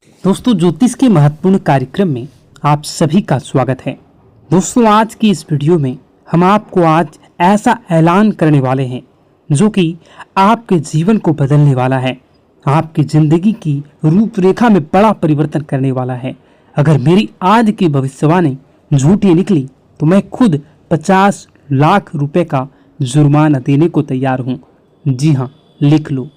दोस्तों, ज्योतिष के महत्वपूर्ण कार्यक्रम में आप सभी का स्वागत है। दोस्तों, आज की इस वीडियो में हम आपको आज ऐसा ऐलान करने वाले हैं जो कि आपके जीवन को बदलने वाला है, आपकी जिंदगी की रूपरेखा में बड़ा परिवर्तन करने वाला है। अगर मेरी आज की भविष्यवाणी झूठी निकली तो मैं खुद 50 लाख रुपए का जुर्माना देने को तैयार हूँ। जी हाँ, लिख लो।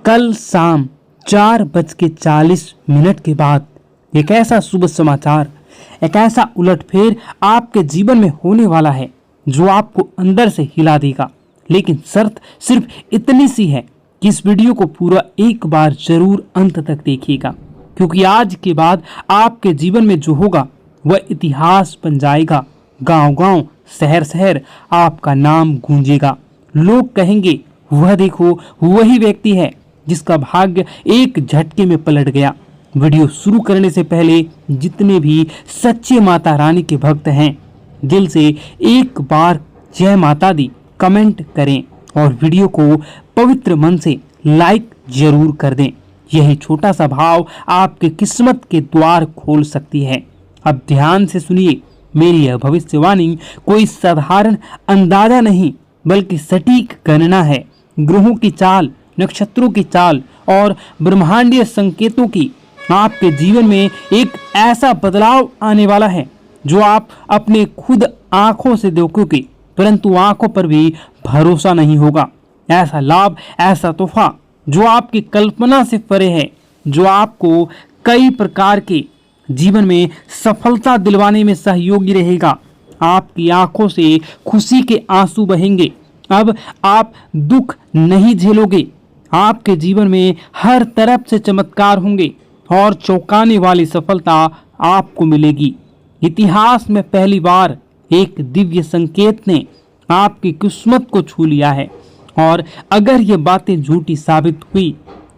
कल शाम 4:40 के बाद एक ऐसा शुभ समाचार, एक ऐसा उलटफेर आपके जीवन में होने वाला है जो आपको अंदर से हिला देगा। लेकिन शर्त सिर्फ इतनी सी है कि इस वीडियो को पूरा एक बार जरूर अंत तक देखिएगा, क्योंकि आज के बाद आपके जीवन में जो होगा वह इतिहास बन जाएगा। गांव-गांव, शहर-शहर आपका नाम गूंजेगा। लोग कहेंगे, वह देखो, वही व्यक्ति है जिसका भाग्य एक झटके में पलट गया। वीडियो शुरू करने से पहले जितने भी सच्चे माता रानी के भक्त हैं, दिल से एक बार जय माता दी कमेंट करें और वीडियो को पवित्र मन से लाइक जरूर कर दें। यही छोटा सा भाव आपके किस्मत के द्वार खोल सकती है। अब ध्यान से सुनिए, मेरी यह भविष्यवाणी कोई साधारण अंदाजा नहीं बल्कि सटीक गणना है। ग्रहों की चाल, नक्षत्रों की चाल और ब्रह्मांडीय संकेतों की आपके जीवन में एक ऐसा बदलाव आने वाला है जो आप अपने खुद आंखों से देखोगे, परंतु आंखों पर भी भरोसा नहीं होगा। ऐसा लाभ, ऐसा तोहफा जो आपकी कल्पना से परे है, जो आपको कई प्रकार के जीवन में सफलता दिलवाने में सहयोगी रहेगा। आपकी आंखों से खुशी के आंसू बहेंगे। अब आप दुख नहीं झेलोगे। आपके जीवन में हर तरफ से चमत्कार होंगे और चौंकाने वाली सफलता आपको मिलेगी। इतिहास में पहली बार एक दिव्य संकेत ने आपकी किस्मत को छू लिया है, और अगर ये बातें झूठी साबित हुई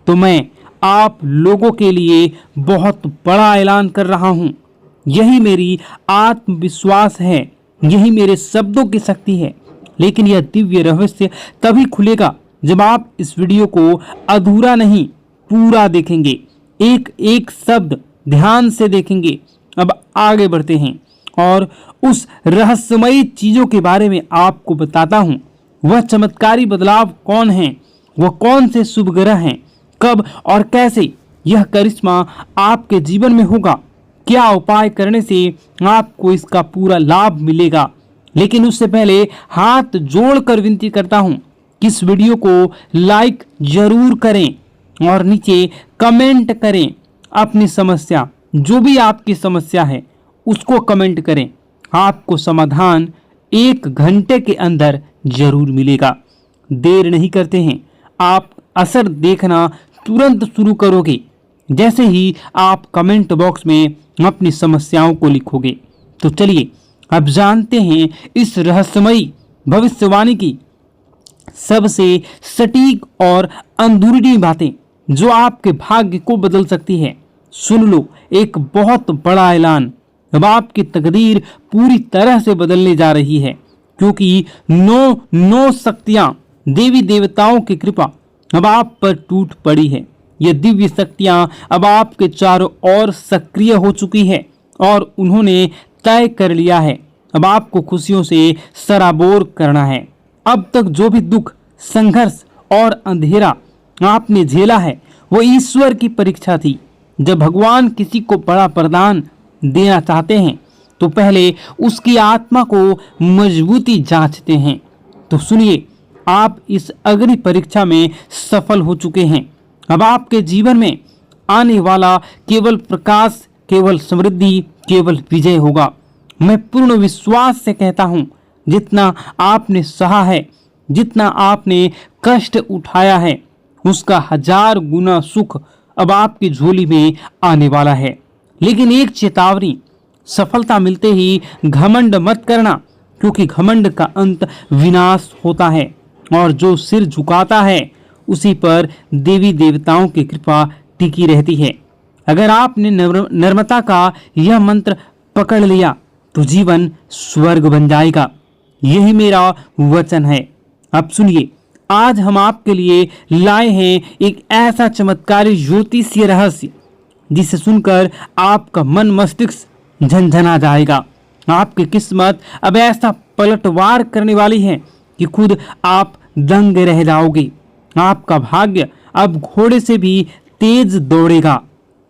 तो मैं आप लोगों के लिए बहुत बड़ा ऐलान कर रहा हूँ। यही मेरी आत्मविश्वास है, यही मेरे शब्दों की शक्ति है। लेकिन यह दिव्य रहस्य तभी खुलेगा जब आप इस वीडियो को अधूरा नहीं, पूरा देखेंगे, एक एक शब्द ध्यान से देखेंगे। अब आगे बढ़ते हैं और उस रहस्यमयी चीजों के बारे में आपको बताता हूं। वह चमत्कारी बदलाव कौन है, वह कौन से शुभ ग्रह हैं, कब और कैसे यह करिश्मा आपके जीवन में होगा, क्या उपाय करने से आपको इसका पूरा लाभ मिलेगा। लेकिन उससे पहले हाथ जोड़कर विनती करता हूं कि इस वीडियो को लाइक जरूर करें और नीचे कमेंट करें अपनी समस्या, जो भी आपकी समस्या है उसको कमेंट करें। आपको समाधान 1 घंटे के अंदर जरूर मिलेगा। देर नहीं करते हैं, आप असर देखना तुरंत शुरू करोगे जैसे ही आप कमेंट बॉक्स में अपनी समस्याओं को लिखोगे। तो चलिए अब जानते हैं इस रहस्यमयी भविष्यवाणी की सबसे सटीक और अंदरूनी बातें जो आपके भाग्य को बदल सकती है। सुन लो, एक बहुत बड़ा ऐलान। अब आपकी तकदीर पूरी तरह से बदलने जा रही है, क्योंकि 9 शक्तियां, देवी देवताओं की कृपा अब आप पर टूट पड़ी है। ये दिव्य शक्तियां अब आपके चारों ओर सक्रिय हो चुकी है और उन्होंने तय कर लिया है अब आपको खुशियों से सराबोर करना है। अब तक जो भी दुख, संघर्ष और अंधेरा आपने झेला है वो ईश्वर की परीक्षा थी। जब भगवान किसी को बड़ा वरदान देना चाहते हैं तो पहले उसकी आत्मा को मजबूती जांचते हैं। तो सुनिए, आप इस अग्नि परीक्षा में सफल हो चुके हैं। अब आपके जीवन में आने वाला केवल प्रकाश, केवल समृद्धि, केवल विजय होगा। मैं पूर्ण विश्वास से कहता हूं, जितना आपने सहा है, जितना आपने कष्ट उठाया है, उसका 1000 गुना सुख अब आपकी झोली में आने वाला है। लेकिन एक चेतावनी, सफलता मिलते ही घमंड मत करना, क्योंकि घमंड का अंत विनाश होता है और जो सिर झुकाता है उसी पर देवी देवताओं की कृपा टिकी रहती है। अगर आपने नम्रता का यह मंत्र पकड़ लिया तो जीवन स्वर्ग बन जाएगा। यही मेरा वचन है। अब सुनिए, आज हम आपके लिए लाए हैं एक ऐसा चमत्कारी ज्योतिषीय रहस्य जिसे सुनकर आपका मन मस्तिष्क झनझना जाएगा। आपकी किस्मत अब ऐसा पलटवार करने वाली है कि खुद आप दंग रह जाओगे। आपका भाग्य अब घोड़े से भी तेज दौड़ेगा।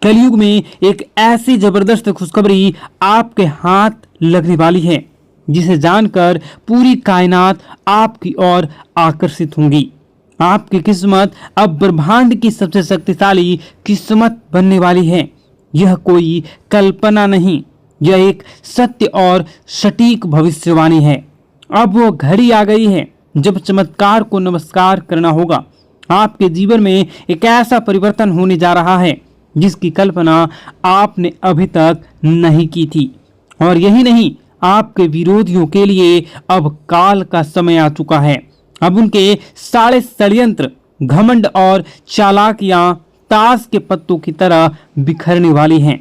कलयुग में एक ऐसी जबरदस्त खुशखबरी आपके हाथ लगने वाली है जिसे जानकर पूरी कायनात आपकी ओर आकर्षित होंगी। आपकी किस्मत अब ब्रह्मांड की सबसे शक्तिशाली किस्मत बनने वाली है। यह कोई कल्पना नहीं, यह एक सत्य और सटीक भविष्यवाणी है। अब वो घड़ी आ गई है जब चमत्कार को नमस्कार करना होगा। आपके जीवन में एक ऐसा परिवर्तन होने जा रहा है जिसकी कल्पना आपने अभी तक नहीं की थी। और यही नहीं, आपके विरोधियों के लिए अब काल का समय आ चुका है। अब उनके सारे षड्यंत्र, घमंड और चालाकियां ताश के पत्तों की तरह बिखरने वाली हैं।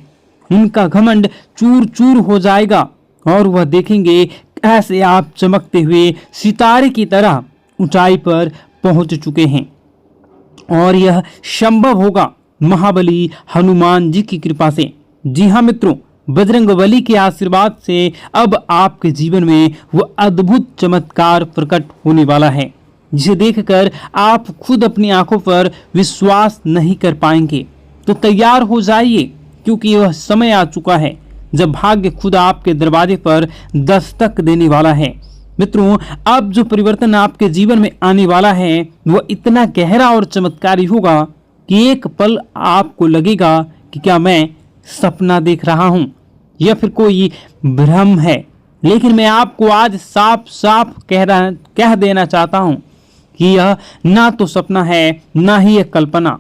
उनका घमंड चूर चूर हो जाएगा और वह देखेंगे कैसे आप चमकते हुए सितारे की तरह ऊंचाई पर पहुंच चुके हैं। और यह संभव होगा महाबली हनुमान जी की कृपा से। जी हाँ मित्रों, बजरंगबली के आशीर्वाद से अब आपके जीवन में वो अद्भुत चमत्कार प्रकट होने वाला है जिसे देखकर आप खुद अपनी आंखों पर विश्वास नहीं कर पाएंगे। तो तैयार हो जाइए, क्योंकि वह समय आ चुका है जब भाग्य खुद आपके दरवाजे पर दस्तक देने वाला है। मित्रों, अब जो परिवर्तन आपके जीवन में आने वाला है वह इतना गहरा और चमत्कारी होगा कि एक पल आपको लगेगा कि क्या मैं सपना देख रहा हूं या फिर कोई भ्रम है। लेकिन मैं आपको आज साफ साफ कह देना चाहता हूं कि यह ना तो सपना है ना ही एक कल्पना,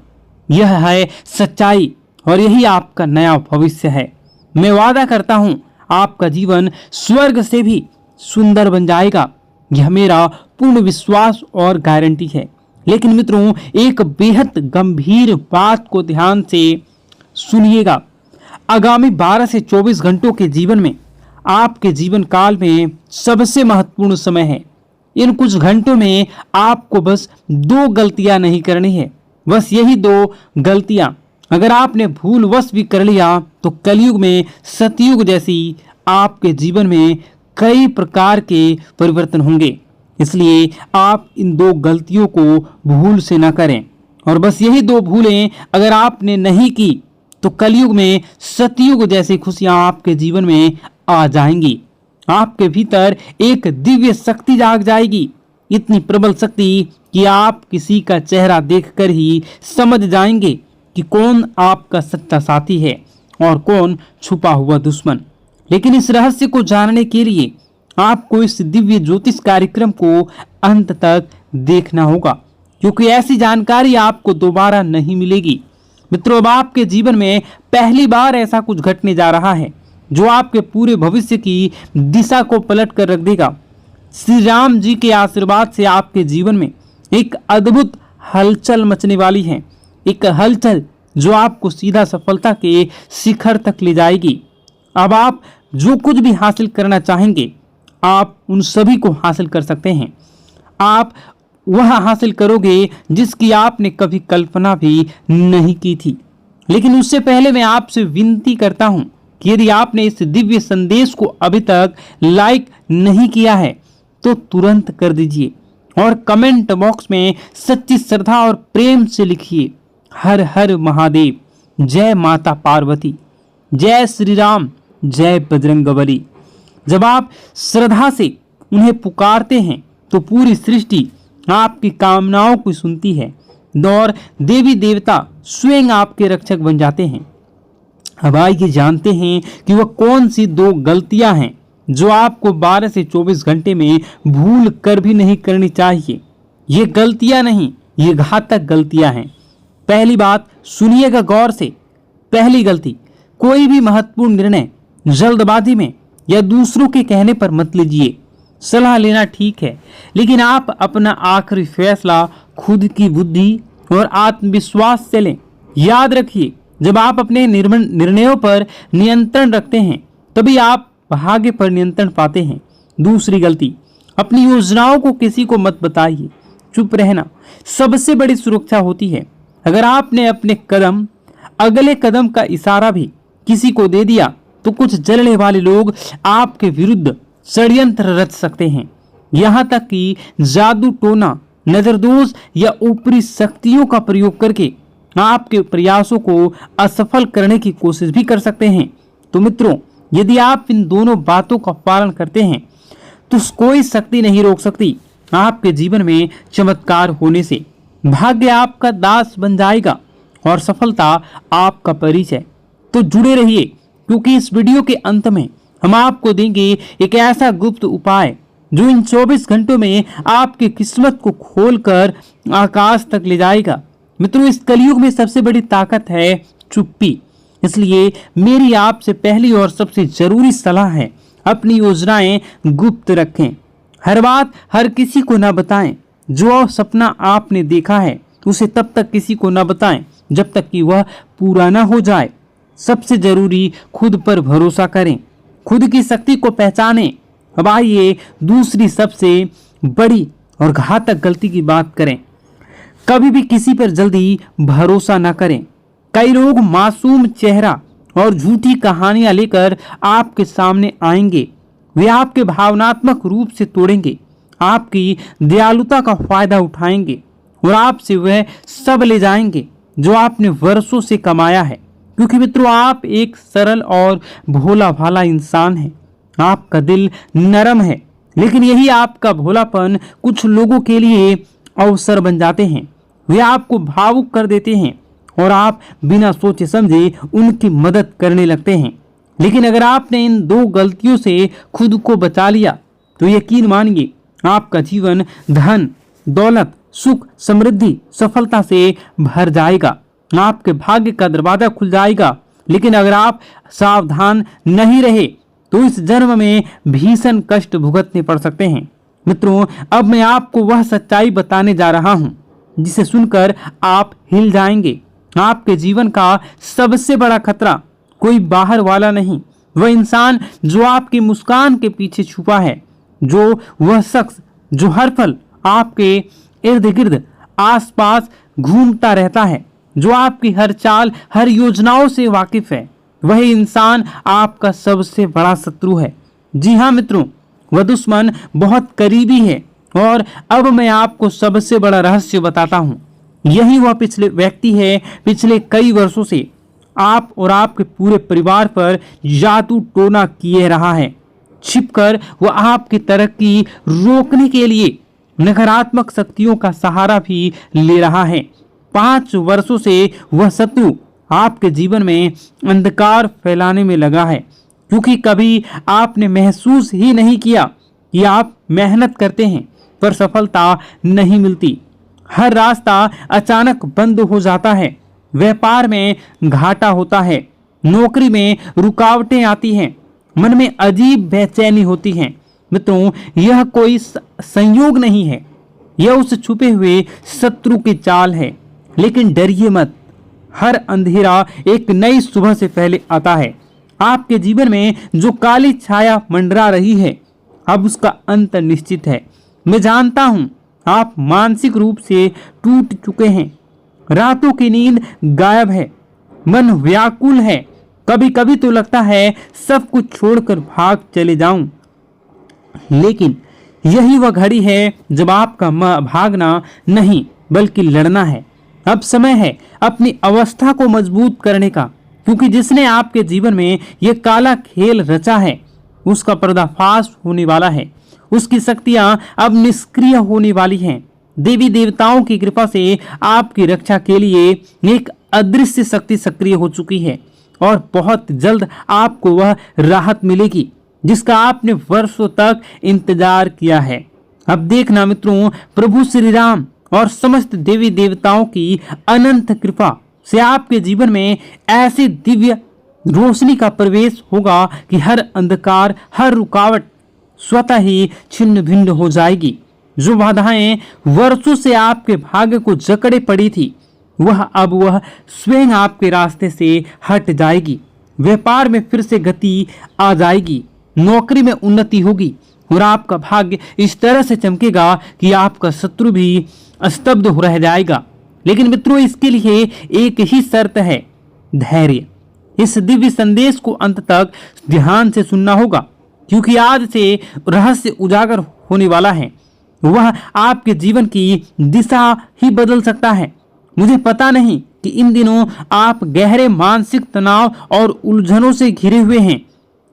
यह है सच्चाई और यही आपका नया भविष्य है। मैं वादा करता हूं आपका जीवन स्वर्ग से भी सुंदर बन जाएगा। यह मेरा पूर्ण विश्वास और गारंटी है। लेकिन मित्रों, एक बेहद गंभीर बात को ध्यान से सुनिएगा। आगामी 12 से 24 घंटों के जीवन में आपके जीवन काल में सबसे महत्वपूर्ण समय है। इन कुछ घंटों में आपको बस 2 गलतियां नहीं करनी है। बस यही 2 गलतियां अगर आपने भूलवश भी कर लिया तो कलयुग में सतयुग जैसी आपके जीवन में कई प्रकार के परिवर्तन होंगे। इसलिए आप इन 2 गलतियों को भूल से न करें। और बस यही 2 भूलें अगर आपने नहीं की तो कलयुग में सतयुग जैसी खुशियां आपके जीवन में आ जाएंगी। आपके भीतर एक दिव्य शक्ति जाग जाएगी, इतनी प्रबल शक्ति कि आप किसी का चेहरा देखकर ही समझ जाएंगे कि कौन आपका सच्चा साथी है और कौन छुपा हुआ दुश्मन। लेकिन इस रहस्य को जानने के लिए आपको इस दिव्य ज्योतिष कार्यक्रम को अंत तक देखना होगा, क्योंकि ऐसी जानकारी आपको दोबारा नहीं मिलेगी। मित्रों, अब आपके जीवन में पहली बार ऐसा कुछ घटने जा रहा है जो आपके पूरे भविष्य की दिशा को पलट कर रख देगा। श्री राम जी के आशीर्वाद से आपके जीवन में एक अद्भुत हलचल मचने वाली है। एक हलचल जो आपको सीधा सफलता के शिखर तक ले जाएगी। अब आप जो कुछ भी हासिल करना चाहेंगे आप उन सभी को हासिल कर सकते हैं। आप वह हासिल करोगे जिसकी आपने कभी कल्पना भी नहीं की थी। लेकिन उससे पहले मैं आपसे विनती करता हूं कि यदि आपने इस दिव्य संदेश को अभी तक लाइक नहीं किया है तो तुरंत कर दीजिए और कमेंट बॉक्स में सच्ची श्रद्धा और प्रेम से लिखिए, हर हर महादेव, जय माता पार्वती, जय श्री राम, जय बजरंगबली। जब आप श्रद्धा से उन्हें पुकारते हैं तो पूरी सृष्टि आपकी कामनाओं को सुनती है और देवी देवता स्वयं आपके रक्षक बन जाते हैं। अब आइए जानते हैं कि वह कौन सी 2 गलतियां हैं जो आपको 12 से 24 घंटे में भूल कर भी नहीं करनी चाहिए। ये गलतियां नहीं, ये घातक गलतियां हैं। पहली बात सुनिएगा गौर से। पहली गलती, कोई भी महत्वपूर्ण निर्णय जल्दबाजी में या दूसरों के कहने पर मत लीजिए। सलाह लेना ठीक है, लेकिन आप अपना आखिरी फैसला खुद की बुद्धि और आत्मविश्वास से लें। याद रखिए, जब आप अपने निर्णयों पर नियंत्रण रखते हैं तभी आप भाग्य पर नियंत्रण पाते हैं। दूसरी गलती, अपनी योजनाओं को किसी को मत बताइए। चुप रहना सबसे बड़ी सुरक्षा होती है। अगर आपने अपने कदम अगले कदम का इशारा भी किसी को दे दिया तो कुछ जलने वाले लोग आपके विरुद्ध षड्यंत्र रच सकते हैं। यहाँ तक कि जादू टोना, नजरदोष या ऊपरी शक्तियों का प्रयोग करके आपके प्रयासों को असफल करने की कोशिश भी कर सकते हैं। तो मित्रों, यदि आप इन दोनों बातों का पालन करते हैं तो कोई शक्ति नहीं रोक सकती आपके जीवन में चमत्कार होने से। भाग्य आपका दास बन जाएगा और सफलता आपका परिचय। तो जुड़े रहिए, क्योंकि इस वीडियो के अंत में हम आपको देंगे एक ऐसा गुप्त उपाय जो इन 24 घंटों में आपकी किस्मत को खोलकर आकाश तक ले जाएगा। मित्रों, इस कलयुग में सबसे बड़ी ताकत है चुप्पी। इसलिए मेरी आपसे पहली और सबसे जरूरी सलाह है, अपनी योजनाएं गुप्त रखें। हर बात हर किसी को ना बताएं। जो सपना आपने देखा है उसे तब तक किसी को ना बताएं जब तक कि वह पूरा ना हो जाए। सबसे जरूरी, खुद पर भरोसा करें, खुद की शक्ति को पहचानें। अब आइए दूसरी सबसे बड़ी और घातक गलती की बात करें। कभी भी किसी पर जल्दी भरोसा ना करें। कई लोग मासूम चेहरा और झूठी कहानियां लेकर आपके सामने आएंगे। वे आपके भावनात्मक रूप से तोड़ेंगे, आपकी दयालुता का फायदा उठाएंगे और आपसे वह सब ले जाएंगे जो आपने वर्षों से कमाया है। क्योंकि मित्रों, आप एक सरल और भोला भाला इंसान हैं। आपका दिल नरम है, लेकिन यही आपका भोलापन कुछ लोगों के लिए अवसर बन जाते हैं। वे आपको भावुक कर देते हैं और आप बिना सोचे समझे उनकी मदद करने लगते हैं। लेकिन अगर आपने इन दो गलतियों से खुद को बचा लिया तो यकीन मानिए, आपका जीवन धन, दौलत, सुख, समृद्धि, सफलता से भर जाएगा। आपके भाग्य का दरवाजा खुल जाएगा। लेकिन अगर आप सावधान नहीं रहे तो इस जन्म में भीषण कष्ट भुगतने पड़ सकते हैं। मित्रों, अब मैं आपको वह सच्चाई बताने जा रहा हूं जिसे सुनकर आप हिल जाएंगे। आपके जीवन का सबसे बड़ा खतरा कोई बाहर वाला नहीं, वह इंसान जो आपकी मुस्कान के पीछे छुपा है, जो वह शख्स जो हर पल आपके इर्द गिर्द आसपास घूमता रहता है, जो आपकी हर चाल, हर योजनाओं से वाकिफ है। वही इंसान आपका सबसे बड़ा शत्रु है। जी हाँ मित्रों, वह दुश्मन बहुत करीबी है। और अब मैं आपको सबसे बड़ा रहस्य बताता हूँ। यही वह पिछले व्यक्ति है, पिछले कई वर्षों से आप और आपके पूरे परिवार पर जादू टोना किए रहा है। छिपकर वह आपकी तरक्की रोकने के लिए नकारात्मक शक्तियों का सहारा भी ले रहा है। 5 वर्षों से वह शत्रु आपके जीवन में अंधकार फैलाने में लगा है, क्योंकि कभी आपने महसूस ही नहीं किया कि आप मेहनत करते हैं पर सफलता नहीं मिलती। हर रास्ता अचानक बंद हो जाता है, व्यापार में घाटा होता है, नौकरी में रुकावटें आती हैं, मन में अजीब बेचैनी होती है। मित्रों, यह कोई संयोग नहीं है, यह उस छुपे हुए शत्रु की चाल है। लेकिन डरिए मत, हर अंधेरा एक नई सुबह से पहले आता है। आपके जीवन में जो काली छाया मंडरा रही है, अब उसका अंत निश्चित है। मैं जानता हूं आप मानसिक रूप से टूट चुके हैं, रातों की नींद गायब है, मन व्याकुल है। कभी कभी तो लगता है सब कुछ छोड़कर भाग चले जाऊं। लेकिन यही वह घड़ी है जब आपका भागना नहीं बल्कि लड़ना है। अब समय है अपनी अवस्था को मजबूत करने का, क्योंकि जिसने आपके जीवन में यह काला खेल रचा है उसका पर्दाफाश होने वाला है। उसकी शक्तियां अब निष्क्रिय होने वाली हैं। देवी देवताओं की कृपा से आपकी रक्षा के लिए एक अदृश्य शक्ति सक्रिय हो चुकी है और बहुत जल्द आपको वह राहत मिलेगी जिसका आपने वर्षों तक इंतजार किया है। अब देखना मित्रों, प्रभु श्री राम और समस्त देवी देवताओं की अनंत कृपा से आपके जीवन में ऐसी दिव्य रोशनी का प्रवेश होगा कि हर अंधकार, हर रुकावट स्वतः ही छिन्न भिन्न हो जाएगी। जो बाधाएं वर्षों से आपके भाग्य को जकड़े पड़ी थी, वह स्वयं आपके रास्ते से हट जाएगी। व्यापार में फिर से गति आ जाएगी, नौकरी में उन्नति होगी और आपका भाग्य इस तरह से चमकेगा कि आपका शत्रु भी स्तब्ध हो रह जाएगा। लेकिन मित्रों, इसके लिए एक ही शर्त है, धैर्य। इस दिव्य संदेश को अंत तक ध्यान से सुनना होगा, क्योंकि आज से रहस्य उजागर होने वाला है। वह आपके जीवन की दिशा ही बदल सकता है। मुझे पता नहीं कि इन दिनों आप गहरे मानसिक तनाव और उलझनों से घिरे हुए हैं।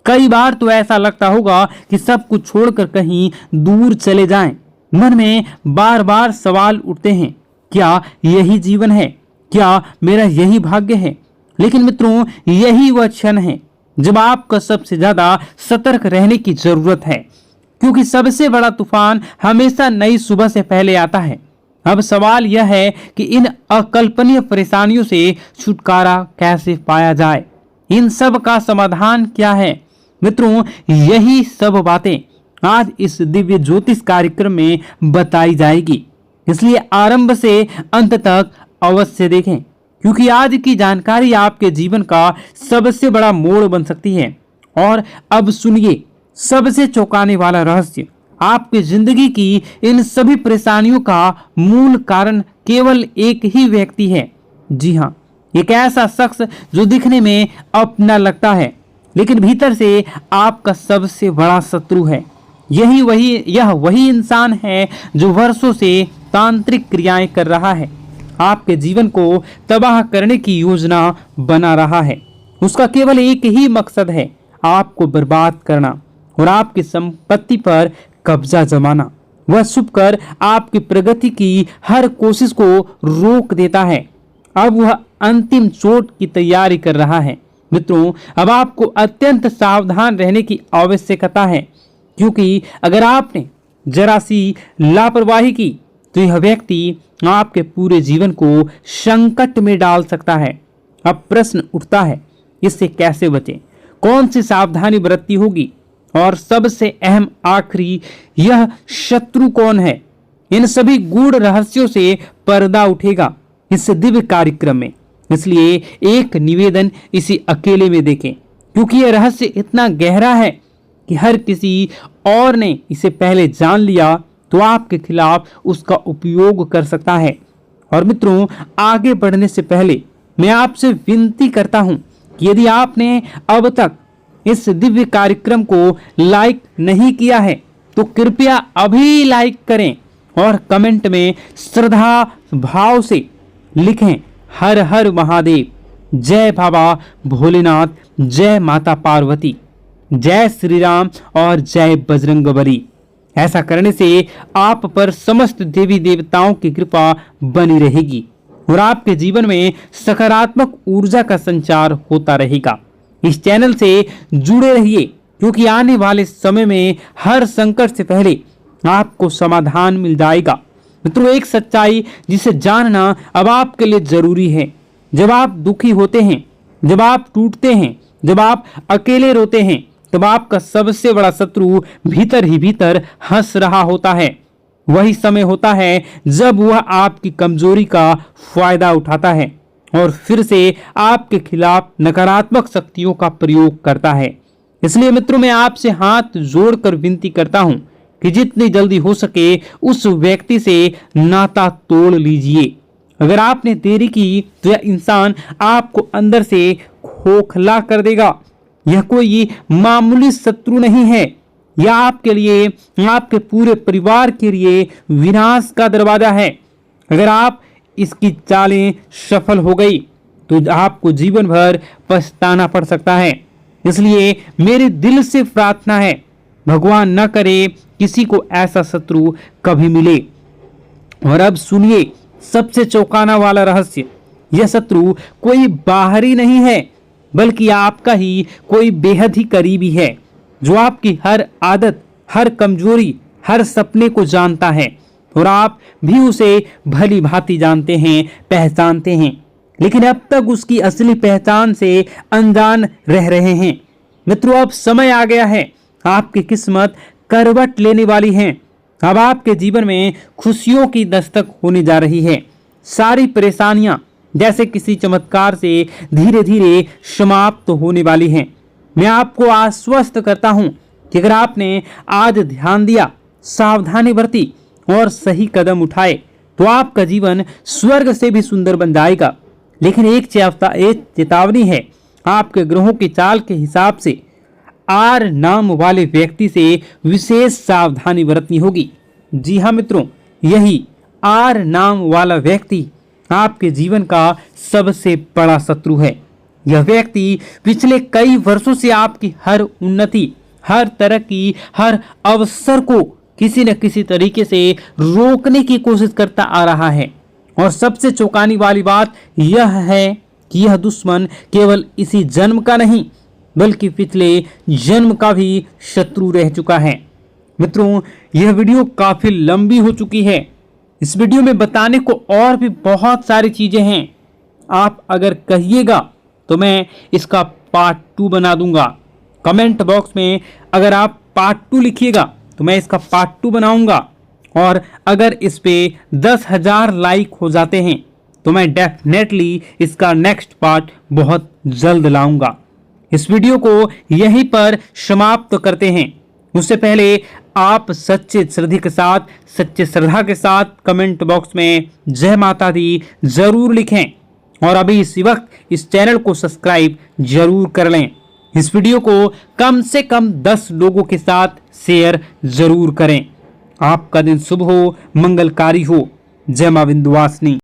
कई बार तो ऐसा लगता होगा कि सब कुछ छोड़कर कहीं दूर चले जाएं। मन में बार बार सवाल उठते हैं, क्या यही जीवन है? क्या मेरा यही भाग्य है? लेकिन मित्रों, यही वह क्षण है जब आपको सबसे ज्यादा सतर्क रहने की जरूरत है, क्योंकि सबसे बड़ा तूफान हमेशा नई सुबह से पहले आता है। अब सवाल यह है कि इन अकल्पनीय परेशानियों से छुटकारा कैसे पाया जाए? इन सब का समाधान क्या है? मित्रों, यही सब बातें आज इस दिव्य ज्योतिष कार्यक्रम में बताई जाएगी, इसलिए आरंभ से अंत तक अवश्य देखें, क्योंकि आज की जानकारी आपके जीवन का सबसे बड़ा मोड़ बन सकती है। और अब सुनिए सबसे चौंकाने वाला रहस्य। आपकी जिंदगी की इन सभी परेशानियों का मूल कारण केवल एक ही व्यक्ति है। जी हाँ, एक ऐसा शख्स जो दिखने में अपना लगता है, लेकिन भीतर से आपका सबसे बड़ा शत्रु है। यह वही इंसान है जो वर्षों से तांत्रिक क्रियाएं कर रहा है, आपके जीवन को तबाह करने की योजना बना रहा है। उसका केवल एक ही मकसद है, आपको बर्बाद करना और आपकी संपत्ति पर कब्जा जमाना। वह छुपकर आपकी प्रगति की हर कोशिश को रोक देता है। अब वह अंतिम चोट की तैयारी कर रहा है। मित्रों, अब आपको अत्यंत सावधान रहने की आवश्यकता है, क्योंकि अगर आपने जरा सी लापरवाही की तो यह व्यक्ति आपके पूरे जीवन को संकट में डाल सकता है। अब प्रश्न उठता है, इससे कैसे बचें? कौन सी सावधानी बरतनी होगी? और सबसे अहम आखिरी, यह शत्रु कौन है? इन सभी गूढ़ रहस्यों से पर्दा उठेगा इस दिव्य कार्यक्रम में। इसलिए एक निवेदन, इसी अकेले में देखें, क्योंकि यह रहस्य इतना गहरा है कि हर किसी और ने इसे पहले जान लिया तो आपके खिलाफ उसका उपयोग कर सकता है। और मित्रों, आगे बढ़ने से पहले मैं आपसे विनती करता हूं कि यदि आपने अब तक इस दिव्य कार्यक्रम को लाइक नहीं किया है तो कृपया अभी लाइक करें और कमेंट में श्रद्धा भाव से लिखें, हर हर महादेव, जय बाबा भोलेनाथ, जय माता पार्वती, जय श्री राम और जय बजरंगबली। ऐसा करने से आप पर समस्त देवी देवताओं की कृपा बनी रहेगी और आपके जीवन में सकारात्मक ऊर्जा का संचार होता रहेगा। इस चैनल से जुड़े रहिए, क्योंकि आने वाले समय में हर संकट से पहले आपको समाधान मिल जाएगा। मित्रों, एक सच्चाई जिसे जानना अब आपके लिए जरूरी है। जब आप दुखी होते हैं, जब आप टूटते हैं, जब आप अकेले रोते हैं, तब आपका सबसे बड़ा शत्रु भीतर ही भीतर हंस रहा होता है। वही समय होता है जब वह आपकी कमजोरी का फायदा उठाता है और फिर से आपके खिलाफ नकारात्मक शक्तियों का प्रयोग करता है। इसलिए मित्रों, मैं आपसे हाथ जोड़कर विनती करता हूं कि जितनी जल्दी हो सके उस व्यक्ति से नाता तोड़ लीजिए। अगर आपने देरी की तो यह इंसान आपको अंदर से खोखला कर देगा। यह कोई मामूली शत्रु नहीं है, यह आपके लिए, आपके पूरे परिवार के लिए विनाश का दरवाजा है। अगर आप इसकी चालें सफल हो गई तो आपको जीवन भर पछताना पड़ सकता है। इसलिए मेरे दिल से प्रार्थना है, भगवान न करे किसी को ऐसा शत्रु कभी मिले। और अब सुनिए सबसे चौंकाना वाला रहस्य। यह शत्रु कोई बाहरी नहीं है, बल्कि आपका ही कोई बेहद ही करीबी है, जो आपकी हर आदत, हर कमजोरी, हर सपने को जानता है और आप भी उसे भली भांति जानते हैं, पहचानते हैं, लेकिन अब तक उसकी असली पहचान से अनजान रह रहे हैं। मित्रों, अब समय आ गया है, आपकी किस्मत करवट लेने वाली है। अब आपके जीवन में खुशियों की दस्तक होने जा रही है। सारी परेशानियां जैसे किसी चमत्कार से धीरे धीरे समाप्त होने वाली हैं। मैं आपको आश्वस्त करता हूं कि अगर आपने आज ध्यान दिया, सावधानी बरती और सही कदम उठाए तो आपका जीवन स्वर्ग से भी सुंदर बन जाएगा। लेकिन एक चेतावनी है, आपके ग्रहों की चाल के हिसाब से आर नाम वाले व्यक्ति से विशेष सावधानी बरतनी होगी। जी हाँ मित्रों, यही आर नाम वाला व्यक्ति आपके जीवन का सबसे बड़ा शत्रु है। यह व्यक्ति पिछले कई वर्षों से आपकी हर उन्नति, हर तरक्की, हर अवसर को किसी न किसी तरीके से रोकने की कोशिश करता आ रहा है। और सबसे चौंकाने वाली बात यह है कि यह दुश्मन केवल इसी जन्म का नहीं बल्कि पिछले जन्म का भी शत्रु रह चुका है। मित्रों, यह वीडियो काफी लंबी हो चुकी है। इस वीडियो में बताने को और भी बहुत सारी चीजें हैं। आप अगर कहिएगा तो मैं इसका पार्ट 2 बना दूंगा। कमेंट बॉक्स में अगर आप पार्ट 2 लिखिएगा तो मैं इसका पार्ट 2 बनाऊंगा। और अगर इस पे 10,000 लाइक हो जाते हैं तो मैं डेफिनेटली इसका नेक्स्ट पार्ट बहुत जल्द लाऊंगा। इस वीडियो को यहीं पर समाप्त करते हैं। उससे पहले आप सच्चे श्रद्धा के साथ कमेंट बॉक्स में जय माता दी जरूर लिखें। और अभी इसी वक्त इस चैनल को सब्सक्राइब जरूर कर लें। इस वीडियो को कम से कम 10 लोगों के साथ शेयर जरूर करें। आपका दिन शुभ हो, मंगलकारी हो। जय मां विंध्यवासिनी।